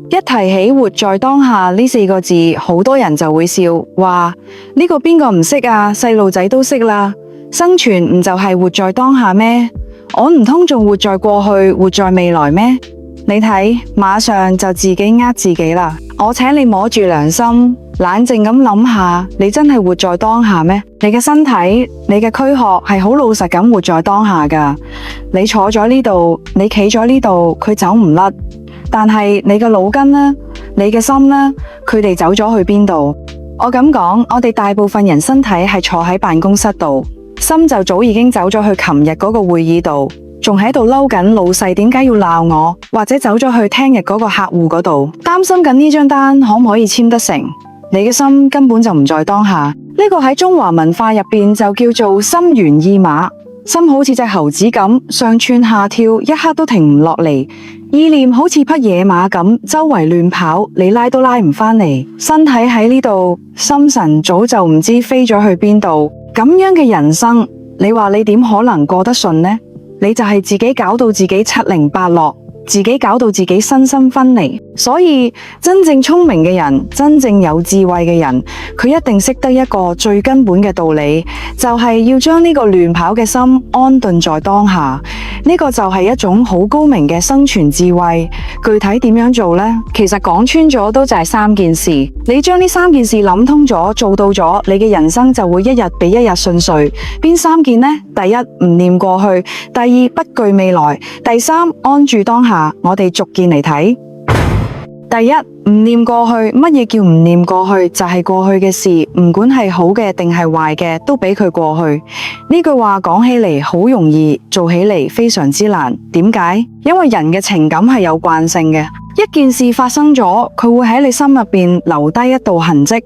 一提起活在當下呢4個字，好多人就會笑，話呢個邊個唔識啊？細路仔都識啦。生存唔就係活在當下咩？我唔通仲活在過去，活在未來咩？你睇，馬上就自己呃自己啦。我請你摸住良心，冷靜咁諗下，你真係活在當下咩？你嘅身體，你嘅軀殼係好老實咁活在當下噶。你坐咗呢度，你企咗呢度，佢走唔甩。但係你嘅腦筋呢？你嘅心呢？佢哋走咗去邊度？我咁講，我哋大部分人身體係坐喺辦公室度，心就早已經走咗去琴日嗰個會議度，仲喺度嬲緊老細點解要鬧我，或者走咗去聽日嗰個客戶嗰度，擔心緊呢張單可唔可以簽得成。你嘅心根本就唔在當下，呢個喺中華文化入邊就叫做心猿意馬。心好似隻猴子咁，上竄下跳，一刻都停唔落嚟。意念好似匹野馬咁，周圍亂跑，你拉都拉唔返嚟。身體喺呢度，心神早就唔知飛咗去邊度。咁樣嘅人生，你話你點可能過得順呢？你就係自己搞到自己七零八落，自己搞到自己身心分離。所以真正聰明嘅人，真正有智慧嘅人，佢一定識得一個最根本嘅道理，就係要將呢個亂跑嘅心安頓在當下。呢個就係一種好高明嘅生存智慧。具體點樣做呢？其實講穿咗都就係3件事。你將呢3件事諗通咗，做到咗，你嘅人生就會一日比一日順遂。邊3件呢？第一，唔念過去；第二，不懼未來；第三，安住當下。我哋逐件嚟睇。第一，唔念過去。乜嘢叫唔念過去？就係過去嘅事，唔管係好嘅定係壞嘅，都俾佢過去。呢句話講起嚟好容易，做起嚟非常之難。點解？因為人嘅情感係有慣性嘅，一件事發生咗，佢會喺你心入邊留低一道痕跡。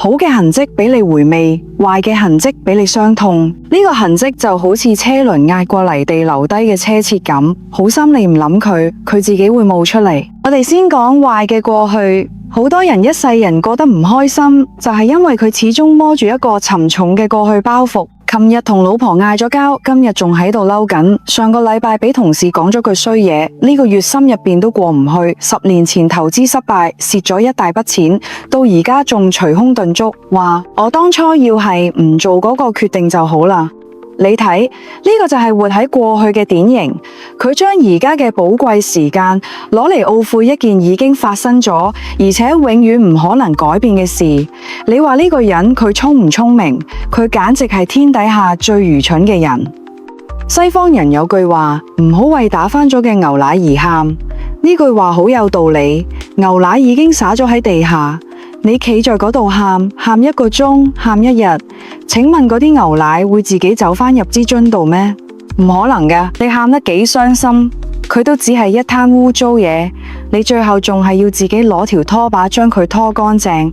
好嘅痕跡俾你回味，壞嘅痕跡俾你傷痛。呢個痕跡就好似車輪壓過泥地留低嘅車切咁，好心你唔諗佢，佢自己會冒出嚟。我哋先講壞嘅過去。好多人一世人過得唔開心，就係因為佢始終摸住一個沉重嘅過去包袱。琴日同老婆嗌咗交，今日仲喺度嬲緊。上個禮拜俾同事講咗句衰嘢，呢個月心入邊都過唔去。10年前投資失敗，蝕咗一大筆錢，到而家仲捶胸頓足，話我當初要係唔做嗰個決定就好啦。你睇，呢個就係活喺過去嘅典型，佢將而家嘅寶貴時間攞嚟懊悔一件已經發生咗，而且永遠唔可能改變嘅事。你話呢個人佢聰唔聰明？佢簡直係天底下最愚蠢嘅人。西方人有句話，唔好為打翻咗嘅牛奶而喊。呢句話好有道理，牛奶已經灑咗喺地下。你企在嗰度喊1個鐘，喊1日，請問嗰啲牛奶會自己走返入支樽度咩？唔可能㗎，你喊得幾傷心，佢都只係一灘污糟嘢，你最後仲係要自己攞條拖把將佢拖乾淨。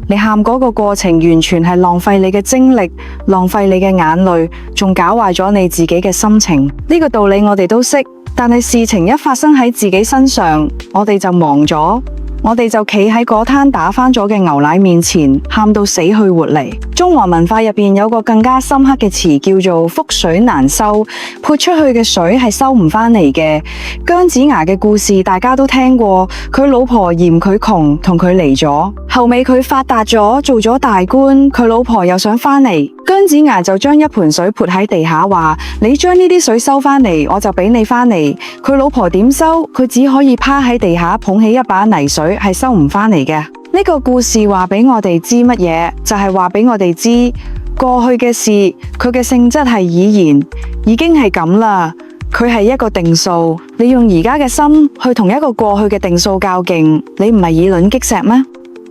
你喊嗰個過程完全係浪費你嘅精力，浪費你嘅眼淚，仲搞壞咗你自己嘅心情。呢個道理我哋都識，但係事情一發生喺自己身上，我哋就忘咗。我哋就企喺嗰灘打翻咗嘅牛奶面前，喊到死去活嚟。中華文化入邊有個更加深刻嘅詞叫做覆水難收，潑出去嘅水係收唔返嚟嘅。姜子牙嘅故事大家都聽過，佢老婆嫌佢窮，同佢離咗。後尾佢發達咗，做咗大官，佢老婆又想返嚟，姜子牙就將一盆水潑喺地下，話你將呢啲水收返嚟，我就俾你返嚟。佢老婆點收？佢只可以趴喺地下捧起一把泥水，係收唔返嚟嘅。呢個故事話俾我哋知乜嘢？就係話俾我哋知過去嘅事，佢嘅性質係已然，已經係咁啦。佢係一個定數，你用而家嘅心去同一個過去嘅定數較勁，你唔係以卵擊石咩？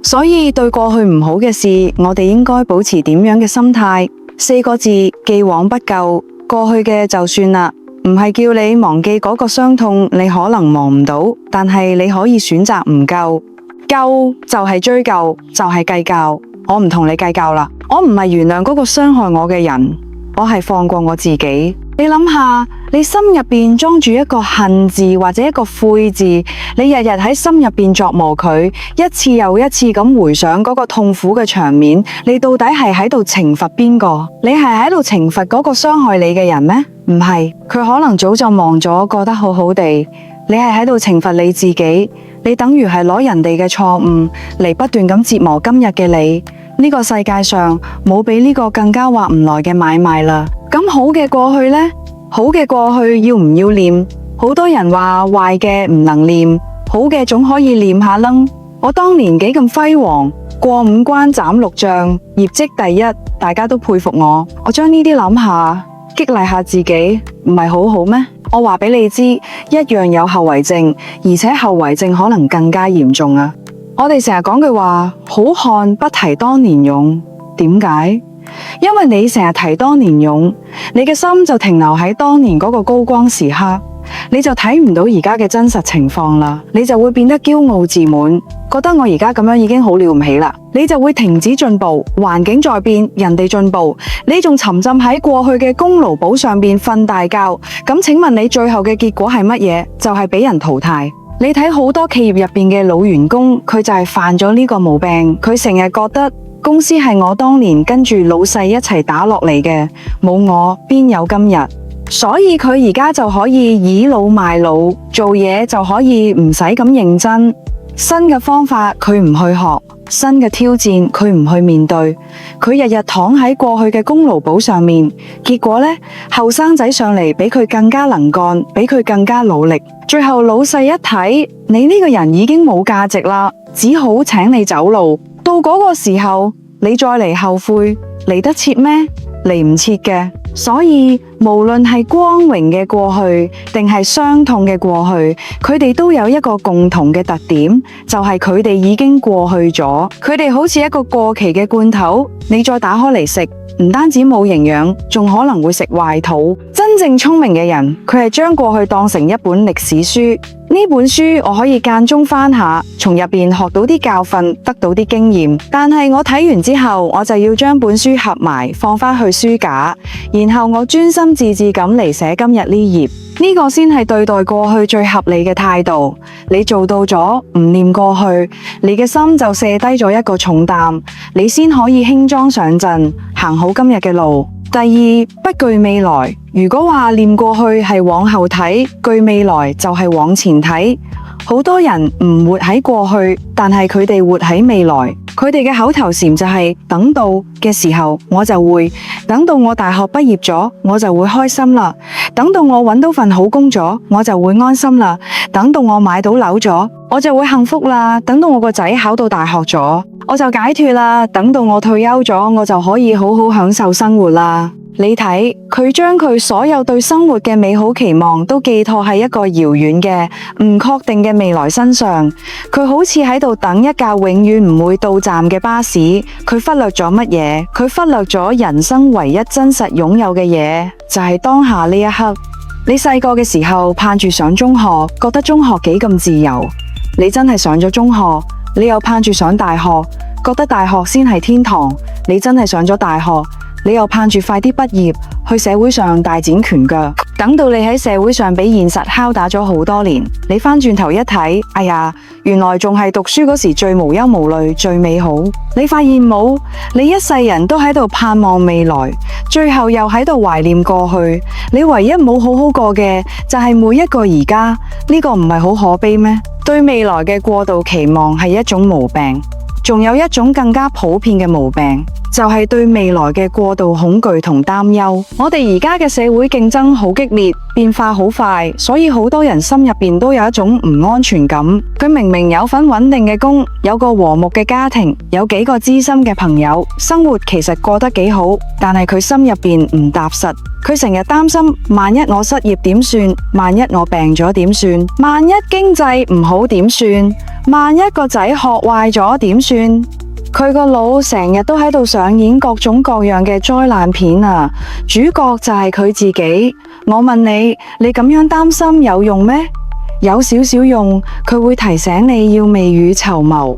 所以對過去唔好嘅事，我哋應該保持點樣嘅心態？4個字：既往不咎。過去嘅就算啦，唔係叫你忘記嗰個傷痛，你可能忘唔到，但係你可以選擇唔救。救就係追究，就係計較。我唔同你計較啦，我唔係原諒嗰個傷害我嘅人，我係放過我自己。你諗下，你心入邊裝住一個恨字或者一個悔字，你日日喺心入邊琢磨佢，一次又一次咁回想嗰個痛苦嘅場面，你到底係喺度懲罰邊個？你係喺度懲罰嗰個傷害你嘅人咩？唔係，佢可能早就忘咗，過得好好地。你係喺度懲罰你自己，你等於係攞人哋嘅錯誤嚟不斷咁折磨今日嘅你。呢個世界上冇比呢個更加划唔來嘅買賣啦。咁好嘅過去呢？好嘅過去要唔要念？好多人話壞嘅唔能念，好嘅總可以念下啦。我當年幾咁輝煌，過5關斬6將，業績第一，大家都佩服我。我將呢啲諗下，激勵下自己，唔係好好咩？我話俾你知，一樣有後遺症，而且後遺症可能更加嚴重啊！我哋成日講句話，好漢不提當年勇，點解？因為你成日提當年勇，你嘅心就停留喺當年嗰個高光時刻，你就睇唔到而家嘅真實情況啦，你就會變得驕傲自滿，覺得我而家咁樣已經好了唔起啦，你就會停止進步，環境在變，人哋進步，你仲沉浸喺過去嘅功勞簿上邊瞓大覺，咁請問你最後嘅結果係乜嘢？就係俾人淘汰。你睇好多企業入邊嘅老員工，佢就係犯咗呢個毛病，佢成日覺得公司係我當年跟住老細一齊打落嚟嘅，冇我邊有今日，所以佢而家就可以倚老賣老，做嘢就可以唔使咁認真，新嘅方法佢唔去學，新嘅挑戰佢唔去面對，佢日日躺喺過去嘅功勞簿上面，結果呢，後生仔上嚟比佢更加能幹，比佢更加努力，最後老細一睇你呢個人已經冇價值啦，只好請你走路。到嗰個時候，你再嚟後悔，嚟得切咩？嚟唔切嘅。所以無論係光榮嘅過去，定係傷痛嘅過去，佢哋都有一個共同嘅特點，就係佢哋已經過去咗。佢哋好似一個過期嘅罐頭，你再打開嚟食，唔單止冇營養，仲可能會食壞肚。真正聰明嘅人，佢係將過去當成一本歷史書。呢本書我可以間中翻下，從入面學到啲教訓，得到啲經驗。但係我睇完之後，我就要將本書合埋，放返去書架，然後我專心致志咁嚟寫今日呢頁。呢個先係對待過去最合理嘅態度。你做到咗，唔念過去，你嘅心就卸低咗一個重擔，你先可以輕裝上陣，行好今日嘅路。第二，不懼未來。如果話念過去係往後睇，懼未來就係往前睇。好多人唔活喺過去，但係佢哋活喺未來。佢哋嘅口頭禪就係等到嘅時候我就會，等到我大學畢業咗我就會開心啦，等到我搵到份好工咗我就會安心啦，等到我買到樓咗我就會幸福啦，等到我個仔考到大學咗我就解脫啦，等到我退休咗我就可以好好享受生活啦。你睇佢將佢所有對生活嘅美好期望都寄託喺一個遙遠嘅唔確定嘅未來身上，佢好似喺度等一架永遠唔會到站嘅巴士。佢忽略咗乜嘢？佢忽略咗人生唯一真實擁有嘅嘢，就係當下呢一刻。你細個嘅時候盼住上中學，覺得中學幾咁自由，你真係上咗中學，你又盼住上大學，覺得大學先係天堂，你真係上咗大學，你又盼住快啲畢業，去社會上大展拳腳。等到你喺社會上俾現實敲打咗好多年，你翻轉頭一睇，哎呀，原來仲係讀書嗰時最無憂無慮、最美好。你發現冇？你一世人都喺度盼望未來，最後又喺度懷念過去。你唯一冇好好過嘅，就係每一個而家。呢個唔係好可悲咩？對未來嘅過度期望係一種毛病，仲有一種更加普遍嘅毛病，就係對未來嘅過度恐懼同擔憂。我哋而家嘅社會競爭好激烈，變化好快，所以好多人心入邊都有一種唔安全感。佢明明有份穩定嘅工，有個和睦嘅家庭，有幾個知心嘅朋友，生活其實過得幾好，但係佢心入邊唔踏實。佢成日擔心，萬一我失業點算？萬一我病咗點算？萬一經濟唔好點算？萬一個仔學壞咗點算？佢個腦成日都喺度上演各種各樣嘅災難片啊！主角就係佢自己。我問你，你咁樣擔心有用咩？有少少用，佢會提醒你要未雨綢繆。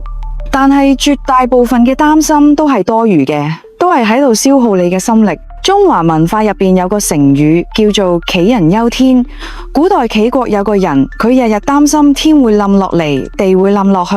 但係絕大部分嘅擔心都係多餘嘅，都係喺度消耗你嘅心力。中華文化入邊有個成語叫做杞人憂天。古代杞國有個人，佢日日擔心天會冧落嚟，地會冧落去，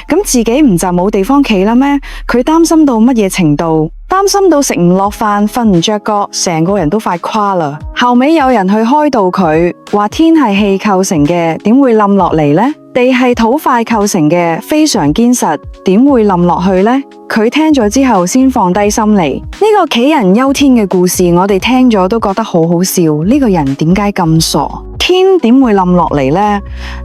咁自己唔就冇地方企啦咩？佢擔心到乜嘢程度？擔心到食唔落飯、瞓唔着覺，成個人都快垮啦。後尾有人去開導佢，話天係氣構成嘅，點會冧落嚟呢？地係土塊構成嘅，非常堅實，點會冧落去呢？佢聽咗之後先放低心嚟。呢個杞人憂天嘅故事，我哋聽咗都覺得好好笑。呢個人點解咁傻？天點會冧落嚟呢？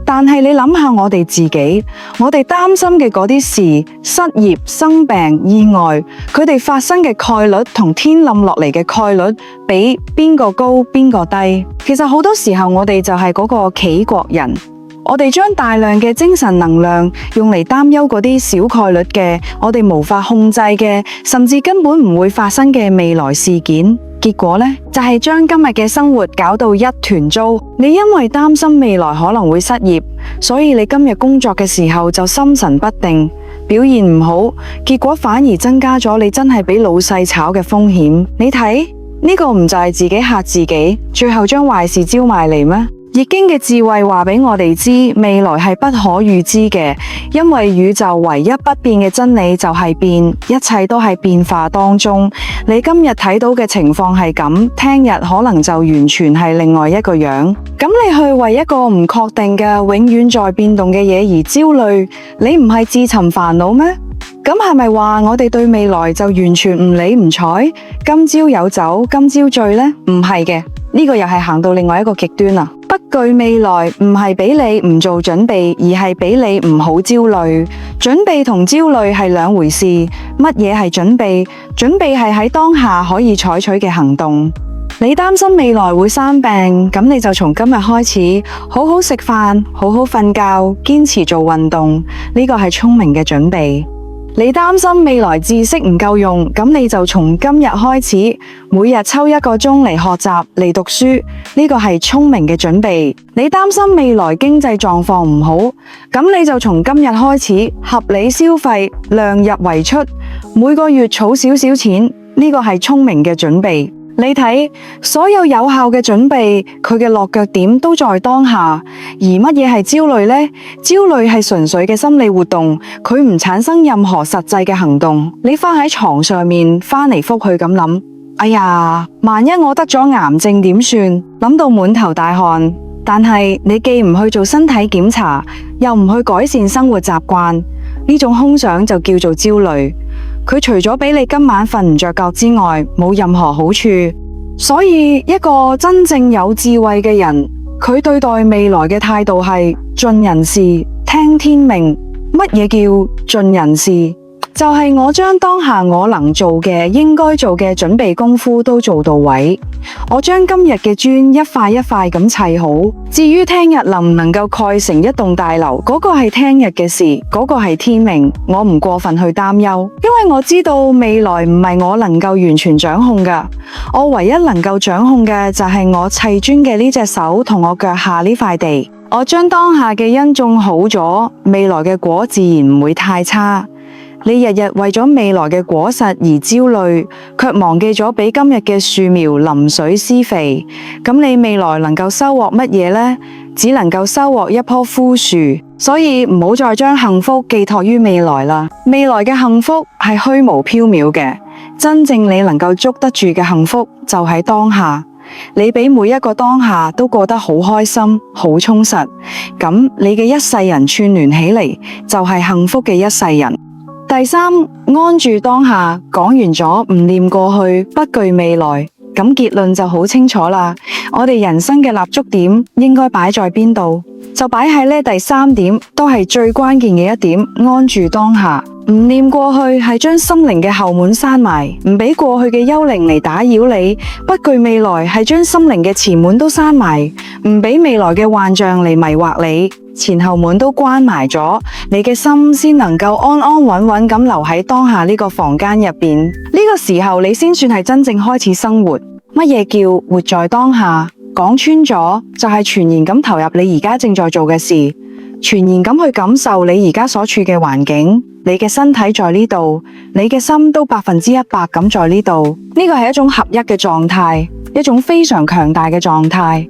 但係你諗下我哋自己，我哋擔心嘅嗰啲事，失業、生病、意外，佢哋發生嘅概率同天冧落嚟嘅概率比邊個高邊個低？其實好多時候我哋就係嗰個杞國人。我哋將大量嘅精神能量用嚟擔憂嗰啲小概率嘅，我哋無法控制嘅，甚至根本唔會發生嘅未來事件。結果呢，就係將今日嘅生活搞到一團糟。你因為擔心未來可能會失業，所以你今日工作嘅時候就心神不定，表現唔好，結果反而增加咗你真係俾老細炒嘅風險。你睇呢個唔就係自己嚇自己，最後將壞事招埋嚟咩？易經嘅智慧話俾我哋知，未來係不可預知嘅，因為宇宙唯一不變嘅真理就係變，一切都係變化當中。你今日睇到嘅情況係咁，聽日可能就完全係另外一個樣。咁你去為一個唔確定嘅、永遠在變動嘅嘢而焦慮，你唔係自尋煩惱咩？咁係咪話我哋對未來就完全唔理唔睬？今朝有酒今朝醉呢？唔係嘅，呢個又係行到另外一個極端啦。不懼未來唔係俾你唔做準備，而係俾你唔好焦慮。準備同焦慮係兩回事。乜嘢係準備？準備係喺當下可以採取嘅行動。你擔心未來會生病，咁你就從今日開始好好食飯，好好瞓覺，堅持做運動，呢個係聰明嘅準備。你擔心未來知識唔夠用，咁你就從今日開始，每日抽1個鐘嚟學習嚟讀書，呢個係聰明嘅準備。你擔心未來經濟狀況唔好，咁你就從今日開始合理消費，量入為出，每個月儲少少錢，呢個係聰明嘅準備。你睇，所有有效嘅準備，佢嘅落腳點都在當下。而乜嘢係焦慮呢？焦慮係純粹嘅心理活動，佢唔產生任何實際嘅行動。你瞓喺床上面，翻嚟覆去咁諗，哎呀，萬一我得咗癌症點算？諗到滿頭大汗。但係你既唔去做身體檢查，又唔去改善生活習慣，呢種空想就叫做焦慮。佢除咗俾你今晚瞓唔着覺之外，冇任何好處。所以一個真正有智慧嘅人，佢對待未來嘅態度係盡人事，聽天命。乜嘢叫盡人事？就係我將當下我能做嘅、應該做嘅準備功夫都做到位。我將今日嘅磚一塊一塊咁砌好。至於聽日能唔能夠蓋成一棟大樓，嗰個係聽日嘅事，嗰個係天命。我唔過分去擔憂，因為我知道未來唔係我能夠完全掌控㗎。我唯一能夠掌控嘅就係我砌磚嘅呢隻手同我腳下呢塊地。我將當下嘅因種好咗，未來嘅果自然唔會太差。你日日為咗未來嘅果實而焦慮，卻忘記咗俾今日嘅樹苗淋水施肥，咁你未來能夠收穫乜嘢呢？只能夠收穫一棵枯樹。所以唔好再將幸福寄託於未來啦。未來嘅幸福係虛無縹緲嘅，真正你能夠捉得住嘅幸福就喺當下。你俾每一個當下都過得好開心、好充實，咁你嘅一世人串聯起嚟就係幸福嘅一世人。第三，安住當下，講完咗唔念過去，不懼未來，咁結論就好清楚啦。我哋人生嘅立足點應該擺在邊度？就擺喺呢第三點，都係最關鍵嘅一點，安住當下。唔念過去係將心靈嘅後門閂埋，唔俾過去嘅幽靈嚟打擾你；不懼未來係將心靈嘅前門都閂埋，唔俾未來嘅幻象嚟迷惑你。前後門都關埋咗，你嘅心先能夠安安穩穩咁留喺當下呢個房間入邊。呢個時候你先算係真正開始生活。乜嘢叫活在當下？講穿咗就係全然咁投入你而家正在做嘅事，全然咁去感受你而家所處嘅環境。你嘅身體在呢度，你嘅心都100%咁在呢度。呢個係一種合一嘅狀態，一種非常強大嘅狀態。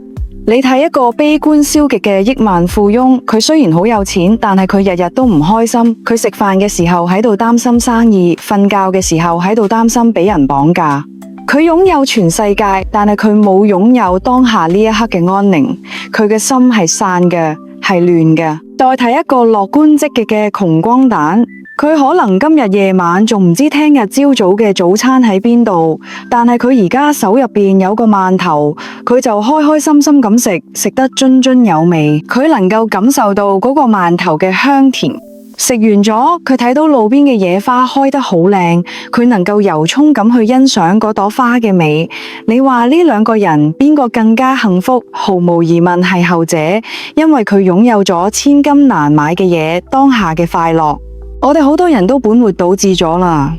你睇一個悲觀消極嘅億萬富翁，佢雖然好有錢，但係佢日日都唔開心。佢食飯嘅時候喺度擔心生意，瞓覺嘅時候喺度擔心俾人綁架。佢擁有全世界，但係佢冇擁有當下呢一刻嘅安寧。佢嘅心係散嘅，係亂嘅。再睇一個樂觀積極嘅窮光蛋。佢可能今日夜晚仲唔知聽日朝早嘅早餐喺邊度，但係佢而家手入邊有個饅頭，佢就開開心心咁食，食得津津有味。佢能夠感受到嗰個饅頭嘅香甜。食完咗，佢睇到路邊嘅野花開得好靚，佢能夠由衷咁去欣賞嗰朵花嘅美。你話呢兩個人邊個更加幸福？毫無疑問係後者，因為佢擁有咗千金難買嘅嘢，當下嘅快樂。我哋好多人都本末倒置咗啦，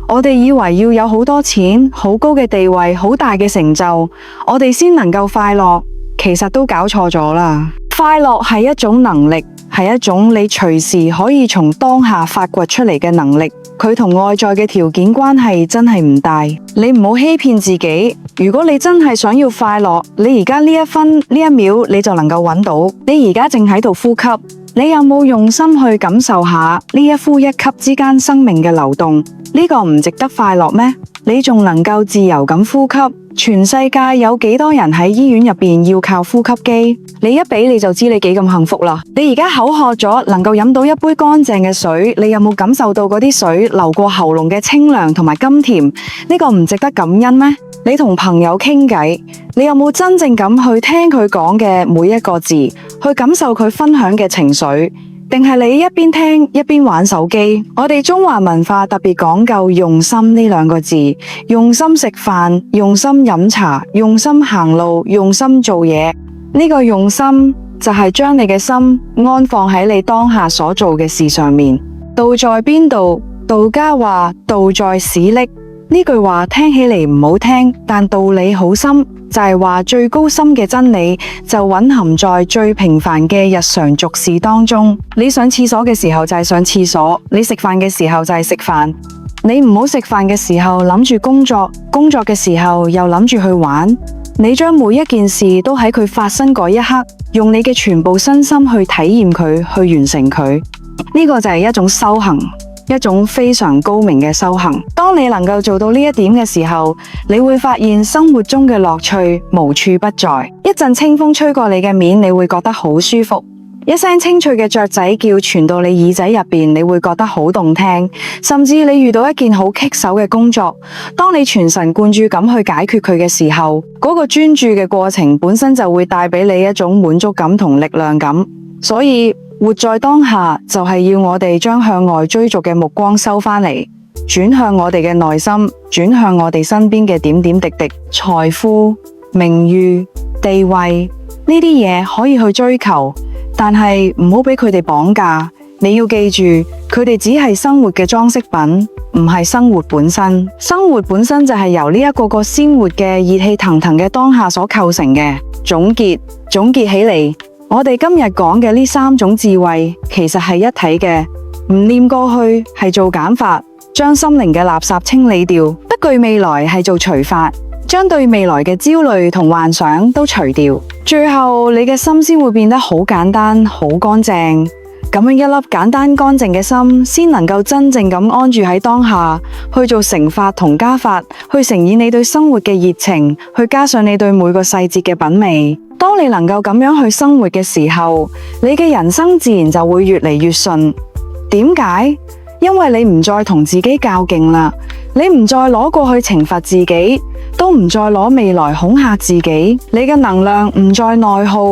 我哋以為要有好多錢、好高嘅地位、好大嘅成就，我哋先能夠快樂，其實都搞錯咗啦。快樂係一種能力，係一種你隨時可以從當下發掘出嚟嘅能力，佢同外在嘅條件關係真係唔大。你唔好欺騙自己，如果你真係想要快樂，你而家呢一分呢一秒你就能夠揾到。你而家正喺度呼吸，你有冇用心去感受下呢一呼一吸之間生命嘅流動？呢個唔值得快樂咩？你仲能夠自由咁呼吸？全世界有幾多人喺醫院入邊要靠呼吸機？你一比你就知你幾咁幸福啦！你而家口渴咗，能夠飲到一杯乾淨嘅水，你有冇感受到嗰啲水流過喉嚨嘅清涼同埋甘甜？呢個唔值得感恩咩？你同朋友傾偈，你有冇真正咁去聽佢講嘅每一個字，去感受佢分享嘅情緒？定係你一邊聽一邊玩手機？我哋中華文化特別講究用心呢兩個字，用心食飯，用心飲茶，用心行路，用心做嘢。呢個用心就係將你嘅心安放喺你當下所做嘅事上面。道在邊度？道家話道在使力。呢句話聽起嚟唔好聽，但道理好深，就係話最高深嘅真理就蘊含在最平凡嘅日常俗事當中。你上廁所嘅時候就係上廁所，你食飯嘅時候就係食飯。你唔好食飯嘅時候諗住工作，工作嘅時候又諗住去玩。你將每一件事都喺佢發生嗰一刻，用你嘅全部身心去體驗佢，去完成佢。呢個就係一種修行。一種非常高明嘅修行。當你能夠做到呢一點嘅時候，你會發現生活中嘅樂趣無處不在。一陣清風吹過你嘅面，你會覺得好舒服。一聲清脆嘅雀仔叫傳到你耳仔入邊，你會覺得好動聽。甚至你遇到一件好棘手嘅工作，當你全神貫注咁去解決佢嘅時候，嗰個專注嘅過程本身就會帶俾你一種滿足感同力量感。所以活在當下就係要我哋將向外追逐嘅目光收返嚟，轉向我哋嘅內心，轉向我哋身邊嘅點點滴滴。財富、名譽、地位呢啲嘢可以去追求，但係唔好俾佢哋綁架。你要記住，佢哋只係生活嘅裝飾品，唔係生活本身。生活本身就係由呢一個個鮮活嘅熱氣騰騰嘅當下所構成嘅。總結起嚟，我哋今日講嘅呢三種智慧其實係一體嘅。唔念過去係做減法，將心靈嘅垃圾清理掉；不懼未來係做除法，將對未來嘅焦慮同幻想都除掉。最後你嘅心先會變得好簡單、好乾淨。咁樣一粒簡單乾淨嘅心，先能夠真正咁安住喺當下，去做乘法同加法，去呈現你對生活嘅熱情，去加上你對每個細節嘅品味。當你能夠咁樣去生活嘅時候，你嘅人生自然就會越嚟越順。點解？因為你唔再同自己較勁啦，你唔再攞過去懲罰自己，都唔再攞未來恐嚇自己。你嘅能量唔再內耗，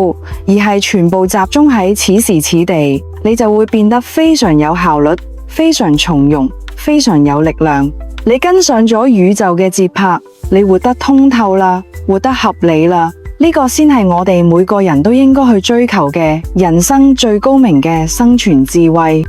而係全部集中喺此時此地，你就會變得非常有效率，非常從容，非常有力量。你跟上咗宇宙嘅節拍，你活得通透啦，活得合理啦。呢個先係我哋每個人都應該去追求嘅人生最高明嘅生存智慧。